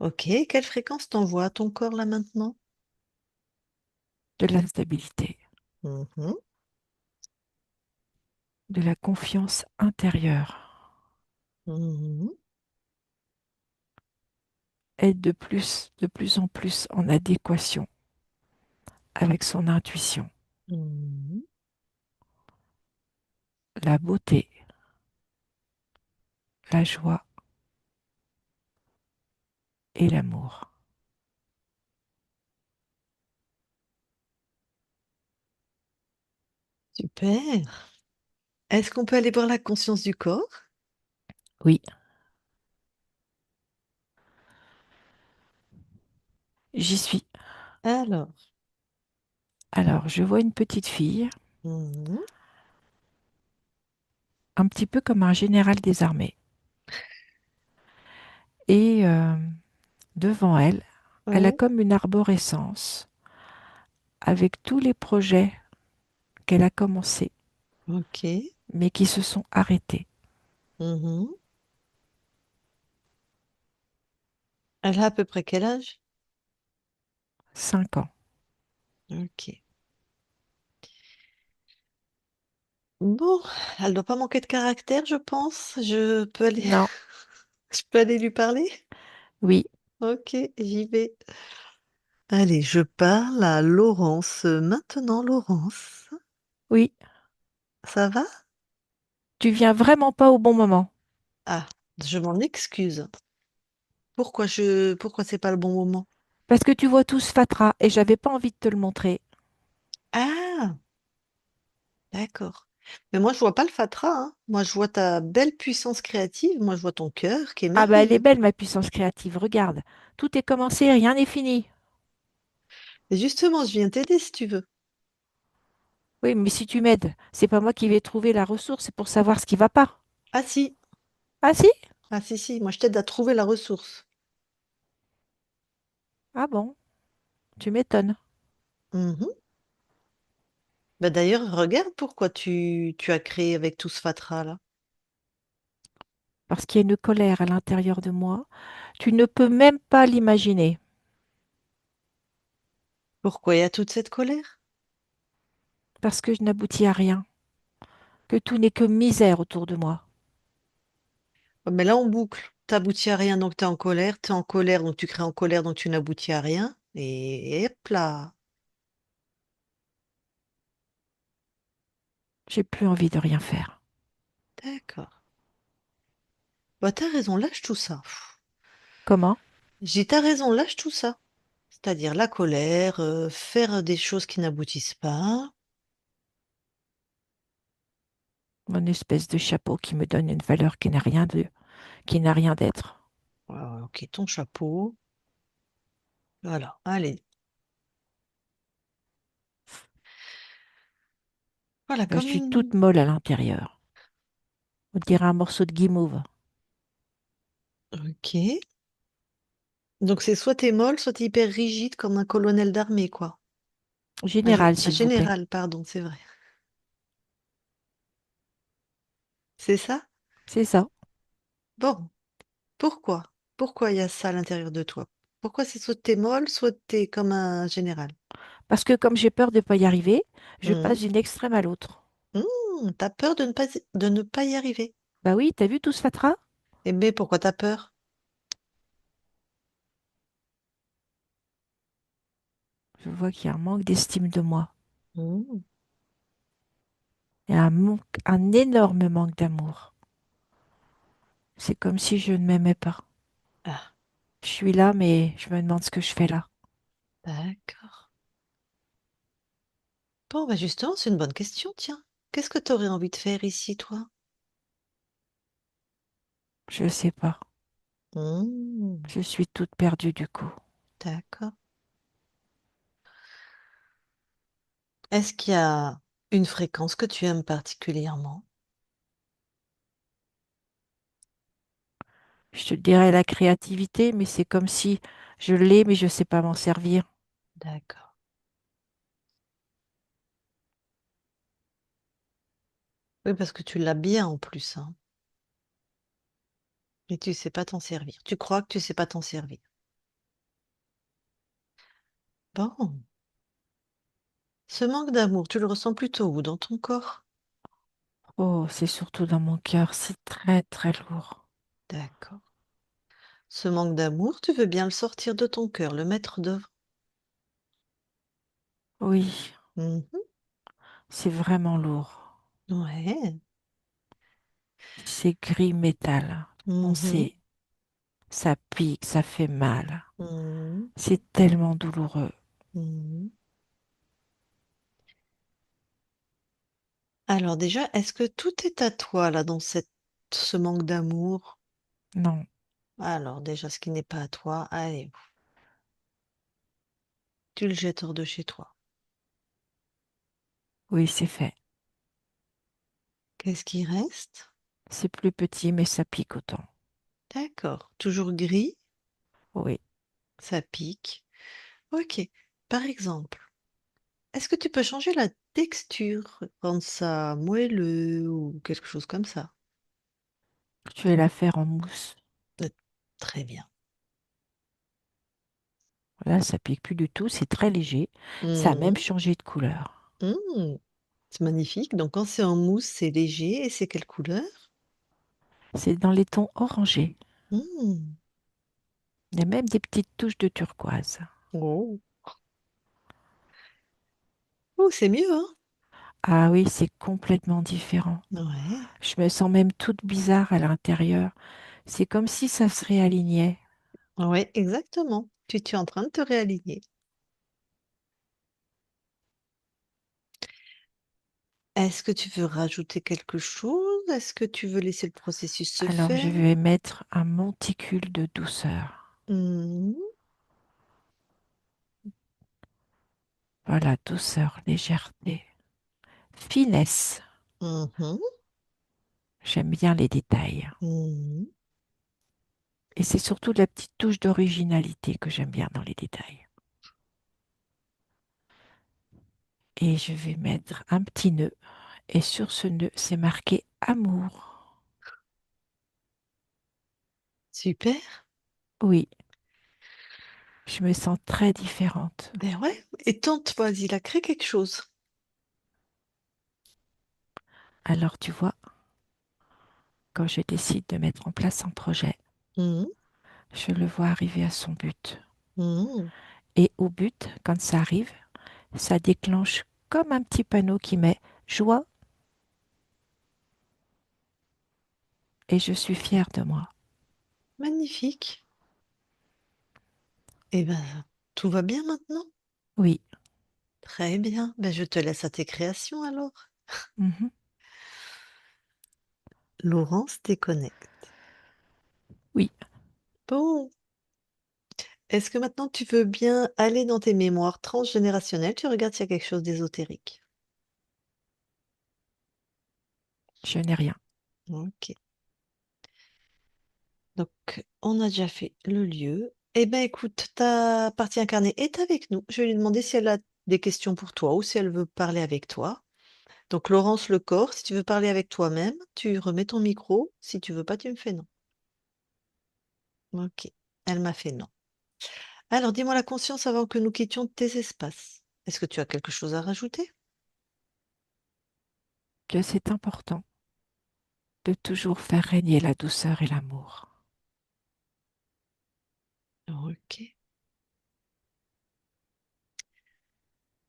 Ok. Quelle fréquence t'envoie à ton corps là maintenant? de la stabilité, Mhm. de la confiance intérieure, Mhm. être de plus en plus en adéquation avec son intuition, Mhm. la beauté, la joie et l'amour. Super. Est-ce qu'on peut aller voir la conscience du corps? Oui, j'y suis. Alors. Alors, je vois une petite fille, Mhm. un petit peu comme un général des armées. Et devant elle, elle a Ouais. comme une arborescence avec tous les projets qu'elle a commencés, Ok. mais qui se sont arrêtés. Mhm. Elle a à peu près quel âge? 5 ans. Ok. Bon, elle doit pas manquer de caractère, je pense. Je peux aller, Non, je peux aller lui parler? oui, Ok, j'y vais. Allez, je parle à Laurence. Maintenant, Laurence, oui, ça va? tu viens vraiment pas au bon moment. Ah, je m'en excuse. Pourquoi c'est pas le bon moment? Parce que tu vois tout ce fatras et j'avais pas envie de te le montrer. Ah, d'accord. Mais moi, je vois pas le fatras, hein. Moi, je vois ta belle puissance créative. Moi, je vois ton cœur qui est Ah bah elle est merveilleux. belle ma puissance créative, regarde. Tout est commencé, rien n'est fini. Et justement, je viens t'aider si tu veux. Oui, mais si tu m'aides, c'est pas moi qui vais trouver la ressource, c'est pour savoir ce qui va pas. Ah si, Ah si? ah si, si. Moi, je t'aide à trouver la ressource. Ah bon, tu m'étonnes. Mhm. Bah d'ailleurs, regarde pourquoi tu as créé avec tout ce fatras là. Parce qu'il y a une colère à l'intérieur de moi. Tu ne peux même pas l'imaginer. Pourquoi il y a toute cette colère? Parce que je n'aboutis à rien. Que tout n'est que misère autour de moi. Oh, mais là, on boucle. T'aboutis à rien, donc t'es en colère, donc tu crées en colère, donc tu n'aboutis à rien. Et hop là. J'ai plus envie de rien faire. D'accord. Bah t'as raison, lâche tout ça. Pff. Comment? J'ai t'as raison, lâche tout ça. C'est-à-dire la colère, faire des choses qui n'aboutissent pas. Mon espèce de chapeau qui me donne une valeur qui n'a rien d'être. Ah, ok, ton chapeau. Voilà, allez. Voilà, Je comme suis une... toute molle à l'intérieur. On dirait un morceau de guimauve. Ok. Donc c'est soit t'es molle, soit t'es hyper rigide comme un colonel d'armée, quoi. Général, Un s'il vous plaît. général, pardon, c'est vrai. C'est ça? C'est ça. Bon, pourquoi? Pourquoi il y a ça à l'intérieur de toi? Pourquoi c'est soit t'es molle, soit t'es comme un général? Parce que comme j'ai peur de ne pas y arriver, je Hmm. passe d'une extrême à l'autre. T'as peur de ne pas y arriver. Bah oui, t'as vu tout ce fatras? Eh bien, pourquoi t'as peur? Je vois qu'il y a un manque d'estime de moi. Hmm. Il y a un énorme manque d'amour. C'est comme si je ne m'aimais pas. Ah, Je suis là, mais je me demande ce que je fais là. d'accord. Bon, bah justement, c'est une bonne question, tiens. Qu'est-ce que tu aurais envie de faire ici, toi? Je sais pas. Hmm, Je suis toute perdue du coup. d'accord. Est-ce qu'il y a une fréquence que tu aimes particulièrement? Je te dirais la créativité, mais c'est comme si je l'ai, mais je sais pas m'en servir. D'accord. Oui, parce que tu l'as bien en plus, hein, et tu sais pas t'en servir. Tu crois que tu sais pas t'en servir. Bon, ce manque d'amour, tu le ressens plutôt où? Dans ton corps? Oh, c'est surtout dans mon cœur. C'est très, très lourd. D'accord. Ce manque d'amour, tu veux bien le sortir de ton cœur, le mettre devant. Oui, Mhm. c'est vraiment lourd. Ouais. C'est gris métal. On Mhm. sait, ça pique, ça fait mal. Mhm. C'est tellement douloureux. Mhm. Alors déjà, est-ce que tout est à toi là dans ce manque d'amour? Non, Alors déjà, ce qui n'est pas à toi, allez, tu le jettes hors de chez toi. oui, c'est fait. Qu'est-ce qui reste? C'est plus petit, mais ça pique autant. D'accord. Toujours gris, Oui, ça pique. Ok. Par exemple, est-ce que tu peux changer la texture, rendre ça moelleux ou quelque chose comme ça? je vais la faire en mousse. Euh, Très bien. Là, ça pique plus du tout, c'est très léger. Ça a même Mhm. changé de couleur. Mhm. C'est magnifique. Donc quand c'est en mousse, c'est léger et c'est quelle couleur? C'est dans les tons orangés. Mhm. Il y a même des petites touches de turquoise. Oh. Oh, c'est mieux, hein? Ah oui, c'est complètement différent. Ouais. Je me sens même toute bizarre à l'intérieur. C'est comme si ça se réalignait. Ouais, exactement. Tu es en train de te réaligner. Est-ce que tu veux rajouter quelque chose? Est-ce que tu veux laisser le processus se Alors, je faire? vais mettre un monticule de douceur. Mhm. Voilà, douceur, légèreté, finesse. Mhm. J'aime bien les détails. Mhm. Et c'est surtout la petite touche d'originalité que j'aime bien dans les détails. Et je vais mettre un petit nœud. Et sur ce nœud, c'est marqué amour. Super. Oui, je me sens très différente. Ben ouais. Et tente, vas-y, là, crée quelque chose. Alors tu vois, quand je décide de mettre en place un projet, Mhm. je le vois arriver à son but. Mhm. Et au but, quand ça arrive, ça déclenche comme un petit panneau qui met joie et je suis fière de moi. Magnifique. Eh ben, tout va bien maintenant? Oui. Très bien. Ben, je te laisse à tes créations alors. Mhm. Laurence déconnecte. Oui. Bon. Est-ce que maintenant tu veux bien aller dans tes mémoires transgénérationnelles? Tu regardes s'il y a quelque chose d'ésotérique. Je n'ai rien. Ok. Donc, on a déjà fait le lieu. Eh bien, écoute, ta partie incarnée est avec nous. Je vais lui demander si elle a des questions pour toi ou si elle veut parler avec toi. Donc, Laurence, le corps, si tu veux parler avec toi-même, tu remets ton micro. Si tu veux pas, tu me fais non. Ok. Elle m'a fait non. Alors, dis-moi la conscience avant que nous quittions tes espaces. Est-ce que tu as quelque chose à rajouter? Que c'est important de toujours faire régner la douceur et l'amour. Ok.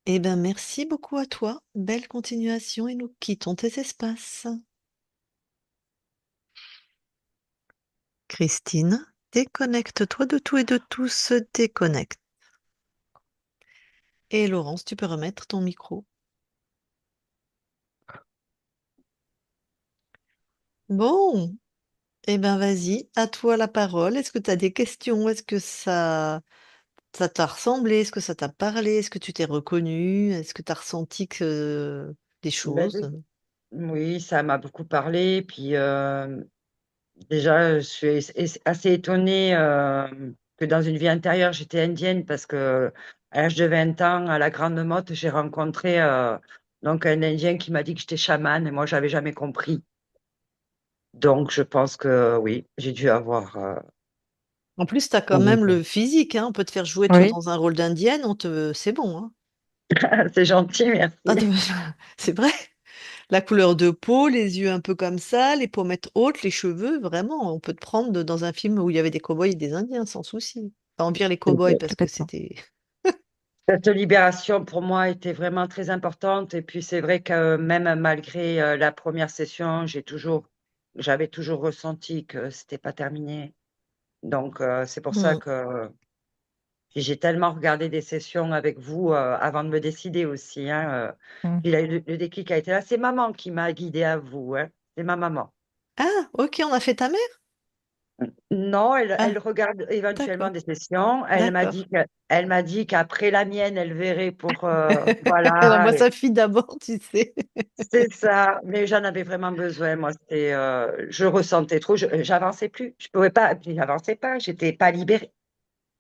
Eh bien, merci beaucoup à toi. Belle continuation et nous quittons tes espaces. Christine, déconnecte-toi de tout et de tous, déconnecte. Et Laurence, tu peux remettre ton micro. Bon, eh bien, vas-y, à toi la parole. Est-ce que tu as des questions? Est-ce que ça t'a ressemblé? Est-ce que ça t'a parlé? Est-ce que tu t'es reconnu? Est-ce que tu as ressenti des Ben, choses? oui, ça m'a beaucoup parlé. Puis déjà, je suis assez étonnée que dans une vie antérieure, j'étais indienne parce que à l'âge de 20 ans, à la Grande Motte, j'ai rencontré donc un Indien qui m'a dit que j'étais chamane et moi, j'avais jamais compris. Donc, je pense que oui, j'ai dû avoir. En plus, tu as quand même le physique, hein. On peut te faire jouer toi Oui, dans un rôle d'indienne, c'est bon, hein. C'est gentil, merci. Ah, c'est vrai. La couleur de peau, les yeux un peu comme ça, les pommettes hautes, les cheveux, vraiment, on peut te prendre dans un film où il y avait des cow-boys et des Indiens, sans souci. Enfin, en pire les cow-boys parce que complètement. c'était. Cette libération pour moi était vraiment très importante. Et puis c'est vrai que même malgré la première session, j'avais toujours ressenti que c'était pas terminé. Donc c'est pour ça Hmm. que j'ai tellement regardé des sessions avec vous avant de me décider aussi. Hein. Mm. Puis le déclic a été là. C'est maman qui m'a guidée à vous. Hein. C'est ma maman. Ah, ok, on a fait ta mère? Non, elle Ah, regarde éventuellement d'accord, des sessions. d'accord. Elle m'a dit qu'après la mienne, elle verrait pour Elle voilà. envoie sa fille d'abord, tu sais. C'est ça, mais j'en avais vraiment besoin. Moi, je ressentais trop, j'avançais plus. Je pouvais pas, puis j'avançais pas, j'étais pas libérée.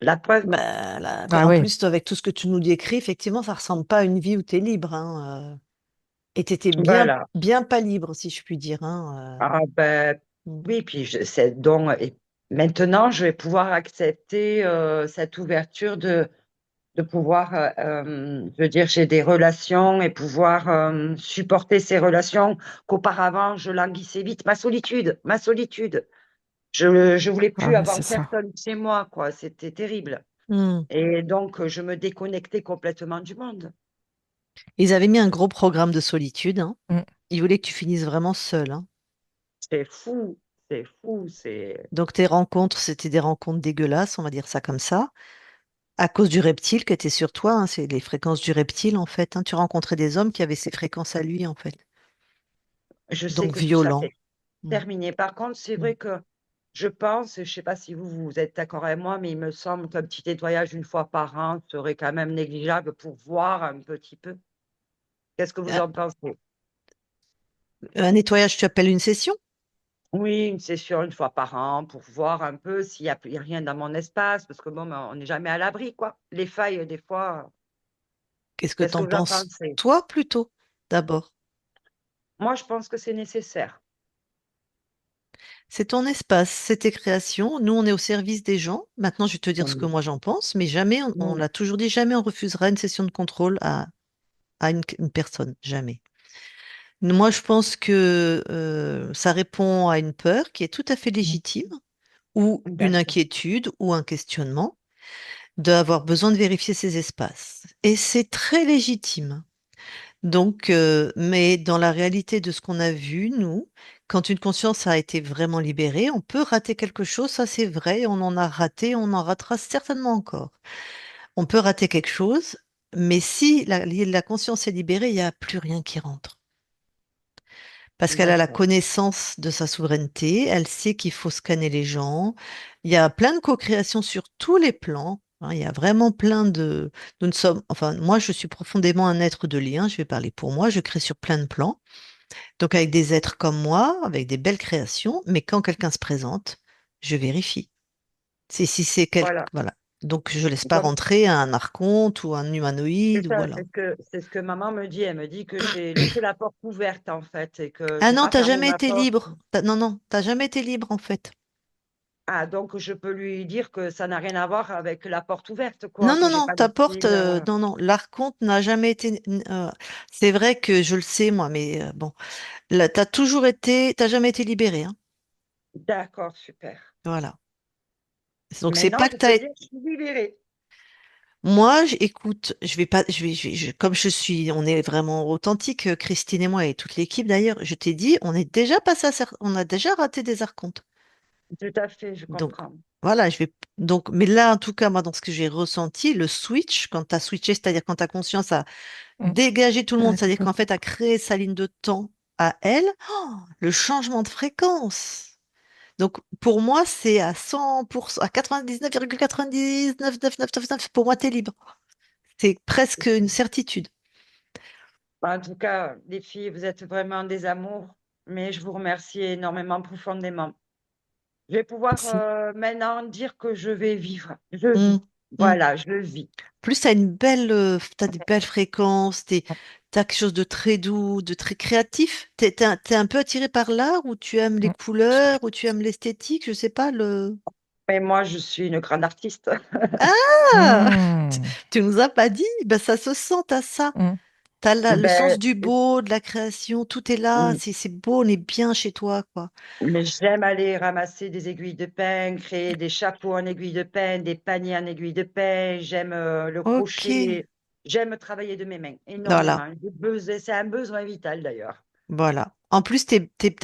La preuve, Bah, Ah en oui, plus, toi, avec tout ce que tu nous décris, effectivement, ça ressemble pas à une vie où tu es libre, hein. Et tu étais bien, voilà. bien pas libre, si je puis dire, hein. Ah ben Hmm. oui, puis c'est donc et maintenant, je vais pouvoir accepter cette ouverture de pouvoir, je veux dire, j'ai des relations et pouvoir supporter ces relations qu'auparavant je languissais vite. Ma solitude. Je voulais ah, plus mais avoir c'est ça. personne chez moi, quoi. C'était terrible. Hmm. Et donc, je me déconnectais complètement du monde. Ils avaient mis un gros programme de solitude, hein. Mm. Ils voulaient que tu finisses vraiment seul, hein. C'est fou, c'est fou, c'est. Donc tes rencontres, c'était des rencontres dégueulasses, on va dire ça comme ça, à cause du reptile qui était sur toi, hein. C'est les fréquences du reptile, en fait, hein. Tu rencontrais des hommes qui avaient ces fréquences à lui, en fait. Je sais Donc que tout ça violents. s'est Hmm. terminé. Par contre, c'est Hmm. vrai que je pense, et je sais pas si vous êtes d'accord avec moi, mais il me semble qu'un petit nettoyage une fois par an serait quand même négligeable pour voir un petit peu. Qu'est-ce que vous Ah, en pensez? un nettoyage, tu appelles une session? Oui, une session une fois par an pour voir un peu s'il y a rien dans mon espace, parce que bon, ben, on n'est jamais à l'abri, quoi. Les failles, des fois, Qu'est-ce que qu'est-ce tu que en vous en penses, pensez? toi, plutôt, d'abord? Moi, je pense que c'est nécessaire. C'est ton espace, c'est tes créations. Nous, on est au service des gens. Maintenant, je vais te dire ce que Mmh. moi j'en pense, mais jamais, on Mmh. l'a toujours dit, jamais on refusera une session de contrôle à une personne. Jamais. Moi, je pense que ça répond à une peur qui est tout à fait légitime, ou une D'accord. inquiétude, ou un questionnement, d'avoir besoin de vérifier ces espaces. Et c'est très légitime. Donc, mais dans la réalité de ce qu'on a vu, nous, quand une conscience a été vraiment libérée, on peut rater quelque chose, ça c'est vrai, on en a raté, on en ratera certainement encore. On peut rater quelque chose, mais si la conscience est libérée, il n'y a plus rien qui rentre. Parce qu'elle a la D'accord. connaissance de sa souveraineté, elle sait qu'il faut scanner les gens. Il y a plein de co-création sur tous les plans, hein. Il y a vraiment plein de. Nous ne sommes. Enfin, moi, je suis profondément un être de lien. Je vais parler pour moi. Je crée sur plein de plans. Donc avec des êtres comme moi, avec des belles créations, mais quand quelqu'un se présente, je vérifie. Si c'est Voilà. voilà. Donc je laisse pas Comme rentrer un archonte ou un c'est humanoïde ou ça, voilà. c'est ce que maman me dit. Elle me dit que j'ai laissé la porte ouverte en fait et que Ah j'ai non, pas t'as fermé jamais ma été porte. libre. Non, non, t'as jamais été libre en fait. Ah, donc je peux lui dire que ça n'a rien à voir avec la porte ouverte, quoi, Non, que non, j'ai non, pas ta porte, laissé. non, non, l'archonte n'a jamais été. C'est vrai que je le sais moi, mais bon, là, t'as jamais été libéré, hein. D'accord, super. Voilà. Donc c'est Maintenant, pas je que peux dire que je suis libérée. moi, écoute, je vais pas, comme je suis, on est vraiment authentique, Christine et moi et toute l'équipe d'ailleurs. Je t'ai dit, on est déjà passé on a déjà raté des archontes. Tout à fait, je Donc comprends. voilà, mais là en tout cas, moi dans ce que j'ai ressenti, le switch, quand tu as switché, c'est-à-dire quand ta conscience a Mm. dégagé tout le monde, Ouais, c'est c'est-à-dire ça. qu'en fait a créé sa ligne de temps à elle, le changement de fréquence. Donc pour moi, c'est à 100%, à 99,999999, pour moi, tu es libre. C'est presque une certitude. En tout cas, les filles, vous êtes vraiment des amours, mais je vous remercie énormément profondément. Je vais pouvoir, Merci. maintenant dire que je vais vivre. Je Mm, vis. mm. Voilà, je vis. Plus t'as des belles fréquences, t'as quelque chose de très doux, de très créatif. T'es un peu attiré par l'art ou tu aimes les Mm. couleurs ou tu aimes l'esthétique, je sais pas, Mais moi, je suis une grande artiste. Ah! Tu, Mm. tu nous as pas dit? Ben, ça se sent, t'as ça. Mm. Le sens Ben, du beau, de la création, tout est là, mmh, c'est beau, on est bien chez toi, quoi. mais j'aime aller ramasser des aiguilles de pin, créer des chapeaux en aiguille de pin, des paniers en aiguille de pin. J'aime, le Ok, crochet. J'aime travailler de mes mains voilà. énormément. C'est un besoin vital d'ailleurs. Voilà. En plus, t'as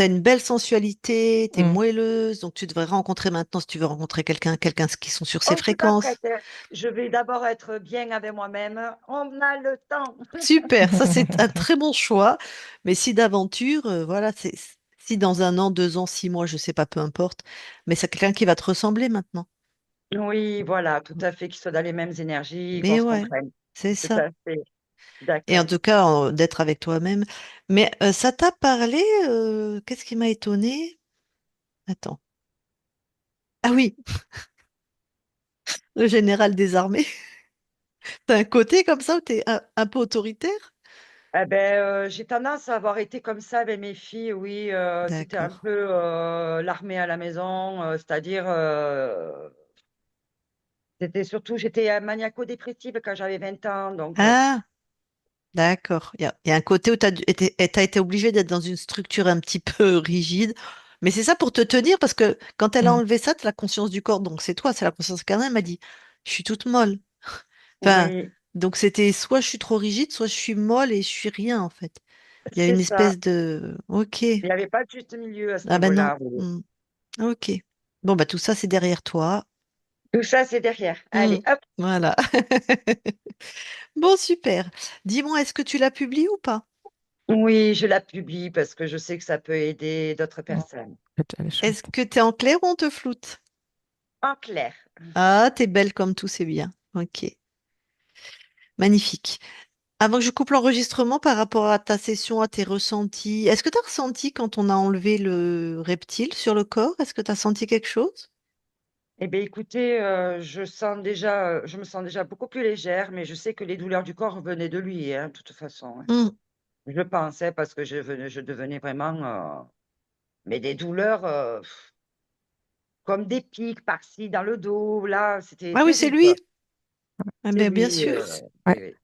une belle sensualité, t'es Mm. moelleuse, donc tu devrais rencontrer maintenant, si tu veux rencontrer quelqu'un qui sont sur Oh, ses je suis pas prête, fréquences. hein. Je vais d'abord être bien avec moi-même. On a le temps. Super, ça c'est un très bon choix. Mais si d'aventure, voilà, si dans un an, 2 ans, 6 mois, je sais pas, peu importe, mais c'est quelqu'un qui va te ressembler maintenant. Oui, voilà, tout à fait, qu'ils soient dans les mêmes énergies, qu'on Mais se ouais, comprenne. c'est Tout ça. à fait, Et en d'accord. tout cas, d'être avec toi-même. Mais ça t'a parlé, qu'est-ce qui m'a étonnée? Attends. Ah oui, le général des armées. T'as un côté comme ça où t'es un peu autoritaire? Eh ben, j'ai tendance à avoir été comme ça avec mes filles, oui, c'était un D'accord. peu, l'armée à la maison, c'est-à-dire, c'était surtout j'étais, maniaco-dépressive quand j'avais 20 ans, donc Ah, d'accord. Il y a un côté où t'as été obligé d'être dans une structure un petit peu rigide. Mais c'est ça pour te tenir, parce que quand elle a Mm. enlevé ça, t'as la conscience du corps, donc c'est toi, c'est la conscience carnelle, elle m'a dit, je suis toute molle. Enfin, oui, donc c'était soit je suis trop rigide, soit je suis molle et je suis rien, en fait. Il y a c'est une ça. espèce de... Ok. Il y avait pas de juste milieu à ce Ah ben non. niveau-là, oui. Hmm. Ok. Bon, bah tout ça, c'est derrière toi. Tout ça, c'est derrière. Hmm. Allez, hop! Voilà. Bon, super. Dis-moi, est-ce que tu la publies ou pas? Oui, je la publie parce que je sais que ça peut aider d'autres Mm. personnes. Faites les Est-ce choses. que tu es en clair ou on te floute? En clair. Ah, t'es belle comme tout, c'est bien. Ok. Magnifique. Avant que je coupe l'enregistrement par rapport à ta session, à tes ressentis, est-ce que tu as ressenti quand on a enlevé le reptile sur le corps? Est-ce que tu as senti quelque chose? Eh bien, écoutez, je me sens déjà beaucoup plus légère, mais je sais que les douleurs du corps venaient de lui, hein, de toute façon, hein. Hmm. Je pensais parce que je devenais vraiment, mais des douleurs, comme des pics par-ci dans le dos, là, c'était Ah oui, c'est terrible. lui. Ah C'est ben, bien lui, sûr. oui, Ouais. oui.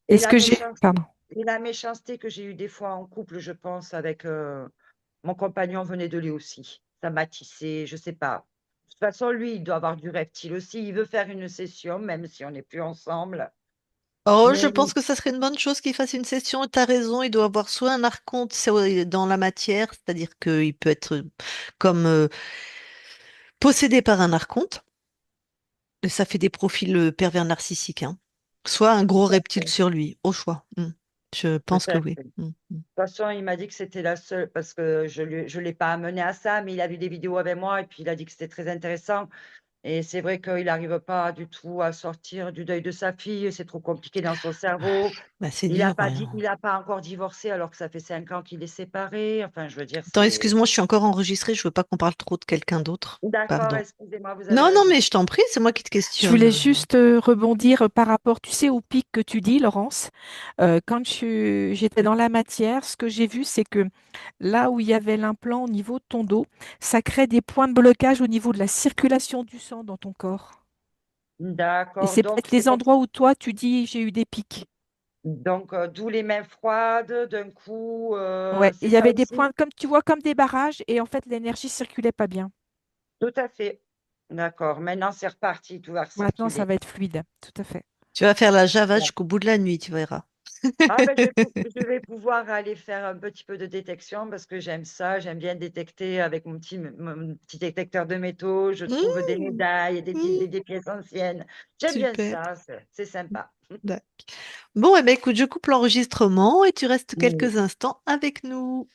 Et Et ce la que j'ai, méchanceté pardon. et la méchanceté que j'ai eue des fois en couple, je pense, avec, mon compagnon venait de lui aussi. Ça m'a tissé, je sais pas. De toute façon, lui, il doit avoir du reptile aussi. Il veut faire une session, même si on n'est plus ensemble. Oh, je Mais pense que ça serait une bonne chose qu'il fasse une session. Tu as raison, il doit avoir soit un archonte dans la matière, c'est-à-dire qu'il peut être comme possédé par un archonte. Et ça fait des profils pervers narcissiques, hein. Soit un tout gros à reptile fait, sur lui, au choix. Je tout pense que à oui. fait. De Mm. toute façon, il m'a dit que c'était la seule parce que je l'ai pas amené à ça, mais il a vu des vidéos avec moi et puis il a dit que c'était très intéressant. Et c'est vrai qu'il n'arrive pas du tout à sortir du deuil de sa fille, c'est trop compliqué dans son cerveau. Bah, c'est Il a dur, pas ouais. dit il a pas encore divorcé alors que ça fait 5 ans qu'il est séparé. Enfin, je veux dire, Attends, c'est excuse-moi, je suis encore enregistrée, je veux pas qu'on parle trop de quelqu'un d'autre. d'accord, Pardon. excusez-moi, vous avez Non, non, mais raison. je t'en prie, c'est moi qui te Je voulais questionne. juste rebondir par rapport, tu sais, au pic que tu dis, Laurence. Quand j'étais dans la matière, ce que j'ai vu, c'est que là où il y avait l'implant au niveau de ton dos, ça crée des points de blocage au niveau de la circulation du sang dans ton corps. Et D'accord, c'est donc peut-être c'est les pour endroits où toi, tu dis, j'ai eu des pics. d'où les mains froides d'un coup, Ouais, il c'est y ça avait des aussi? points, comme tu vois, comme des barrages, et en fait, l'énergie circulait pas bien. Tout à fait. D'accord, maintenant c'est reparti, tout va Maintenant, ça recirculer. va être fluide, tout à fait. Tu vas faire la Java Bon. jusqu'au bout de la nuit, tu verras. Ah ben, je vais pouvoir aller faire un petit peu de détection parce que j'aime ça, j'aime bien détecter avec mon petit détecteur de métaux, je trouve des Mmh, médailles, mmh, des pièces anciennes. J'aime bien super. ça, c'est sympa. Bon, eh ben, écoute, je coupe l'enregistrement et tu restes Oui. quelques instants avec nous.